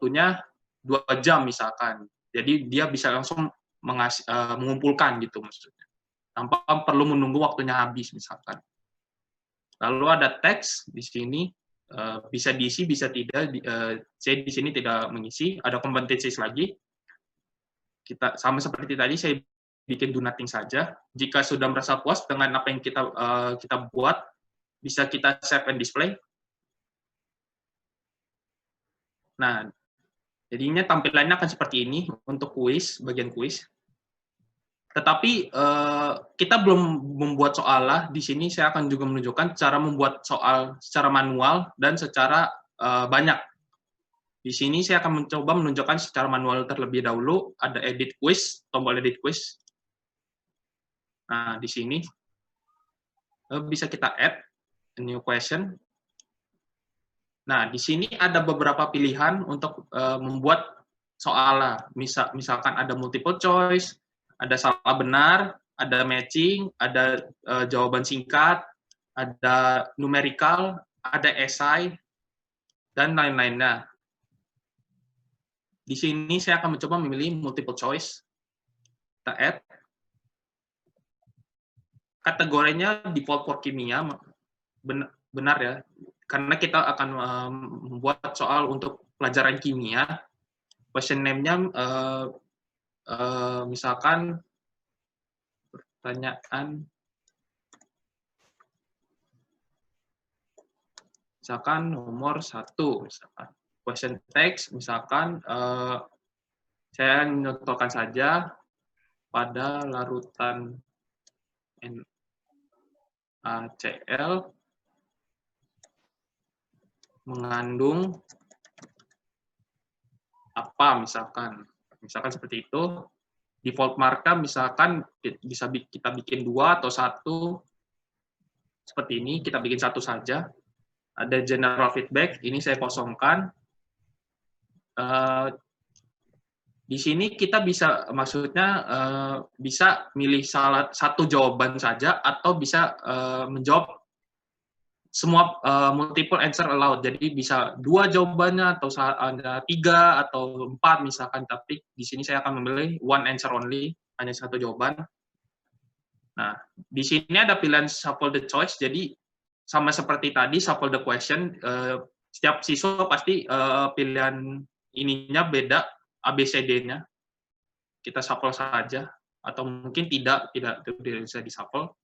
waktunya 2 jam misalkan. Jadi dia bisa langsung mengumpulkan gitu maksudnya, tanpa perlu menunggu waktunya habis misalkan. Lalu ada teks di sini, bisa diisi, bisa tidak. Saya di sini tidak mengisi. Ada competencies lagi. Kita sama seperti tadi, saya bikin do nothing saja. Jika sudah merasa puas dengan apa yang kita buat, bisa kita save and display. Nah, jadinya tampilannya akan seperti ini untuk kuis, bagian kuis. Tetapi kita belum membuat soal lah. Di sini saya akan juga menunjukkan cara membuat soal secara manual dan secara banyak. Di sini saya akan mencoba menunjukkan secara manual terlebih dahulu. Ada edit quiz, tombol edit quiz. Nah, di sini bisa kita add a new question. Nah, di sini ada beberapa pilihan untuk membuat soal. Misalkan ada multiple choice, ada salah benar, ada matching, ada jawaban singkat, ada numerical, ada esai, dan lain-lainnya. Di sini saya akan mencoba memilih multiple choice. Kita add. Kategorinya default for kimia, benar ya, karena kita akan membuat soal untuk pelajaran kimia. Question name-nya misalkan pertanyaan, misalkan nomor 1, misalkan question text, misalkan saya mencontohkan saja pada larutan NaCl mengandung apa, misalkan seperti itu. Default markup misalkan bisa kita bikin 2 atau 1, seperti ini, kita bikin 1 saja. Ada general feedback, ini saya kosongkan. Di sini kita bisa, maksudnya bisa milih salah satu jawaban saja, atau bisa menjawab semua multiple answer allowed. Jadi bisa 2 jawabannya, atau ada 3 atau 4 misalkan. Tapi di sini saya akan memilih one answer only, hanya 1 jawaban. Nah, di sini ada pilihan shuffle the choice. Jadi sama seperti tadi shuffle the question, setiap siswa pasti pilihan ininya beda, ABCD-nya. Kita shuffle saja, atau mungkin tidak bisa di-shuffle.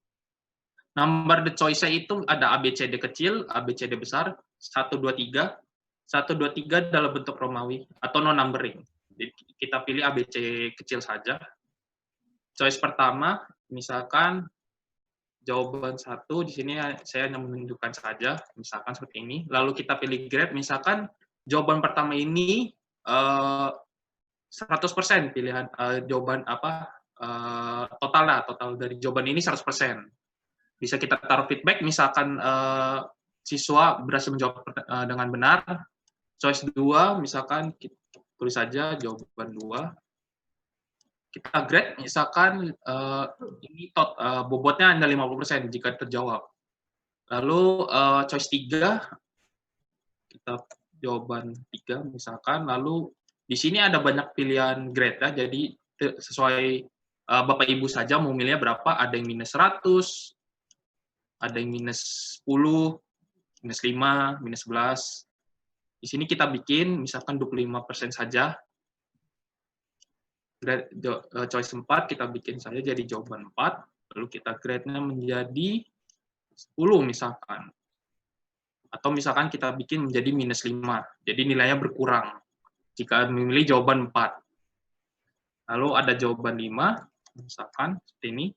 Number the choice-nya itu ada ABCD kecil, ABCD besar, 1, 2, 3. 1, 2, 3 dalam bentuk Romawi, atau non-numbering. Jadi kita pilih ABC kecil saja. Choice pertama, misalkan jawaban 1, di sini saya hanya menunjukkan saja, misalkan seperti ini. Lalu kita pilih grade, misalkan jawaban pertama ini 100% pilihan jawaban total dari jawaban ini 100%. Bisa kita taruh feedback, misalkan siswa berhasil menjawab dengan benar. Choice 2, misalkan kita tulis saja jawaban 2. Kita grade, misalkan ini bobotnya hanya 50% jika terjawab. Lalu choice 3, kita jawaban 3 misalkan. Lalu di sini ada banyak pilihan grade ya, jadi sesuai Bapak Ibu saja mau milihnya berapa. Ada yang minus 100, ada yang minus 10, minus 5, minus 11. Di sini kita bikin misalkan 25% saja. Grade choice 4 kita bikin saja jadi jawaban 4, lalu kita grade-nya menjadi 10 misalkan. Atau misalkan kita bikin menjadi minus 5, jadi nilainya berkurang jika memilih jawaban 4. Lalu ada jawaban 5, misalkan seperti ini.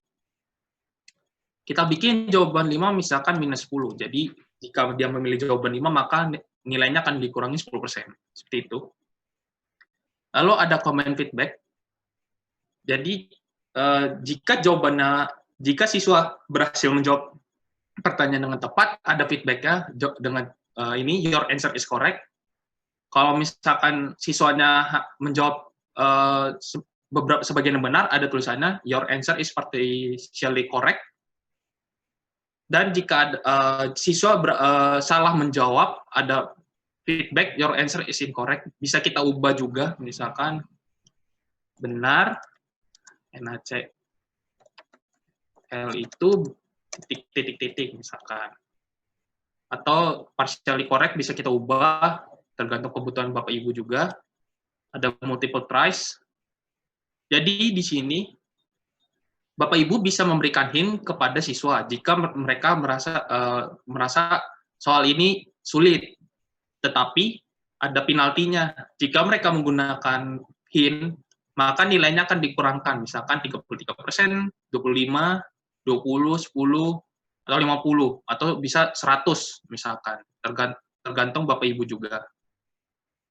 Kita bikin jawaban 5 misalkan minus 10, jadi jika dia memilih jawaban 5, maka nilainya akan dikurangi 10%, seperti itu. Lalu ada comment feedback. Jadi jika siswa berhasil menjawab pertanyaan dengan tepat, ada feedback-nya dengan ini your answer is correct. Kalau misalkan siswanya menjawab sebagian yang benar, ada tulisannya your answer is partially correct. Dan jika siswa salah menjawab, ada feedback your answer is incorrect. Bisa kita ubah juga, misalkan benar NaCl itu titik-titik misalkan. Atau partially correct bisa kita ubah, tergantung kebutuhan Bapak Ibu juga. Ada multiple choice. Jadi di sini Bapak Ibu bisa memberikan hint kepada siswa jika mereka merasa soal ini sulit. Tetapi ada penaltinya. Jika mereka menggunakan hint, maka nilainya akan dikurangkan. Misalkan 33%, 25, 20, 10, atau 50, atau bisa 100 misalkan. Tergantung Bapak Ibu juga.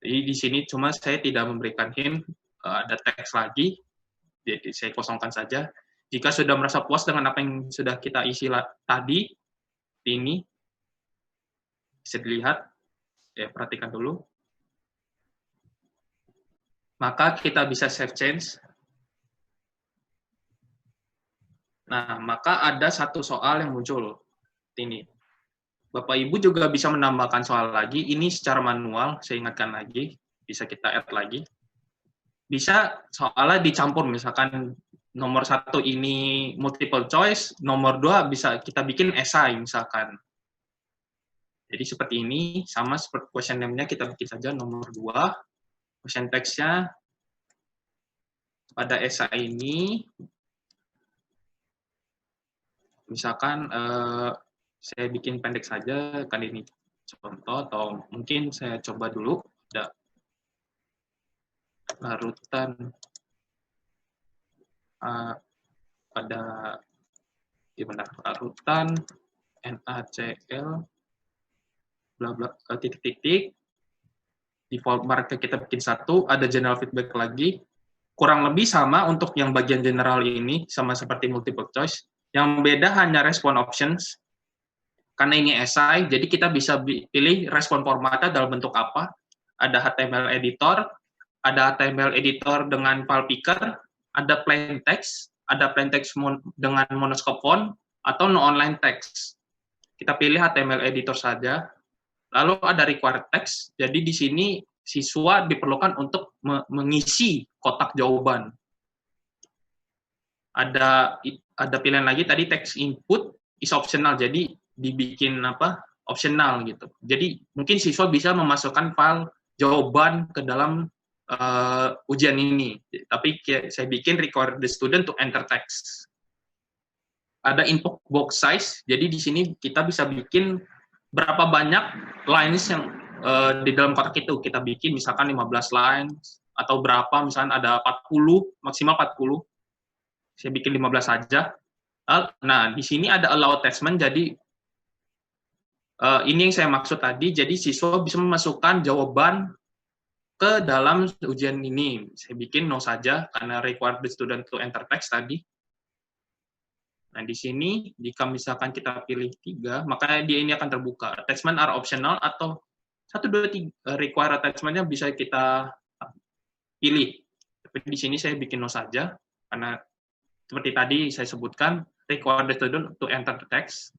Jadi di sini cuma saya tidak memberikan hint, ada teks lagi, jadi saya kosongkan saja. Jika sudah merasa puas dengan apa yang sudah kita isi tadi, ini bisa dilihat, ya perhatikan dulu. Maka kita bisa save change. Nah, maka ada satu soal yang muncul. Ini. Bapak Ibu juga bisa menambahkan soal lagi. Ini secara manual, saya ingatkan lagi. Bisa kita add lagi. Bisa soalnya dicampur, misalkan nomor 1 ini multiple choice, nomor 2 bisa kita bikin esai, misalkan. Jadi seperti ini, sama seperti question name-nya, kita bikin saja nomor 2. Question text-nya, pada esai ini, misalkan saya bikin pendek saja, kan ini contoh, atau mungkin saya coba dulu, ada larutan pada gimana larutan NaCl bla bla titik-titik, default mark kita bikin 1, ada general feedback lagi, kurang lebih sama untuk yang bagian general ini, sama seperti multiple choice. Yang beda hanya respon options. Karena ini esai, jadi kita bisa pilih respon formatnya dalam bentuk apa. Ada HTML editor, ada HTML editor dengan file picker, ada plain text dengan monoscope font, atau no online text. Kita pilih HTML editor saja. Lalu ada required text, jadi di sini siswa diperlukan untuk mengisi kotak jawaban. Ada pilihan lagi tadi text input is optional, jadi dibikin optional gitu. Jadi mungkin siswa bisa memasukkan file jawaban ke dalam ujian ini, tapi saya bikin require the student to enter text. Ada input box size, jadi di sini kita bisa bikin berapa banyak lines yang di dalam kotak itu. Kita bikin misalkan 15 lines, atau berapa, misalkan ada 40, maksimal 40. Saya bikin 15 saja. Nah, di sini ada allow attachment, jadi ini yang saya maksud tadi, jadi siswa bisa memasukkan jawaban ke dalam ujian ini. Saya bikin no saja, karena require the student to enter text tadi. Nah, di sini, jika misalkan kita pilih 3, maka dia ini akan terbuka. Attachment are optional, atau 1, 2, 3, require attachment-nya bisa kita pilih. Tapi di sini saya bikin no saja, karena seperti tadi saya sebutkan, require the student to enter the text.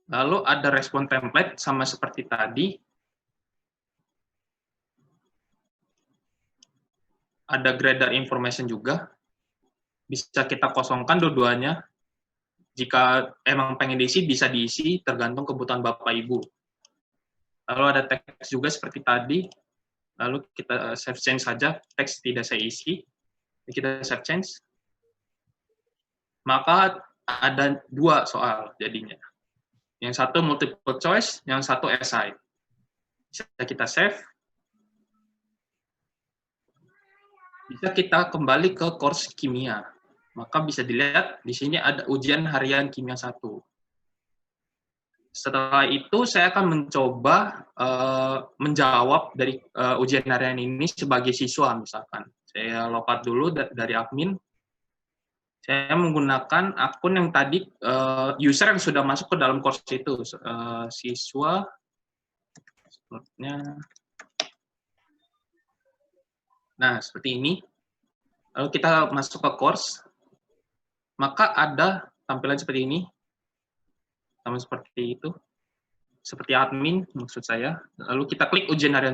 Lalu ada respon template, sama seperti tadi. Ada grader information juga. Bisa kita kosongkan dua-duanya. Jika emang pengen diisi, bisa diisi, tergantung kebutuhan Bapak Ibu. Lalu ada teks juga seperti tadi. Lalu kita save change saja, teks tidak saya isi. Kita save change. Maka ada 2 soal jadinya. Yang satu multiple choice, yang satu esai. Bisa kita save. Bisa kita kembali ke course kimia. Maka bisa dilihat di sini ada ujian harian kimia 1. Setelah itu saya akan mencoba menjawab dari ujian harian ini sebagai siswa misalkan. Saya login dulu dari admin. Saya menggunakan akun yang tadi user yang sudah masuk ke dalam course itu, siswa. Nah, seperti ini. Lalu kita masuk ke course, maka ada tampilan seperti ini, sama seperti itu. seperti admin maksud saya. Lalu kita klik ujian harian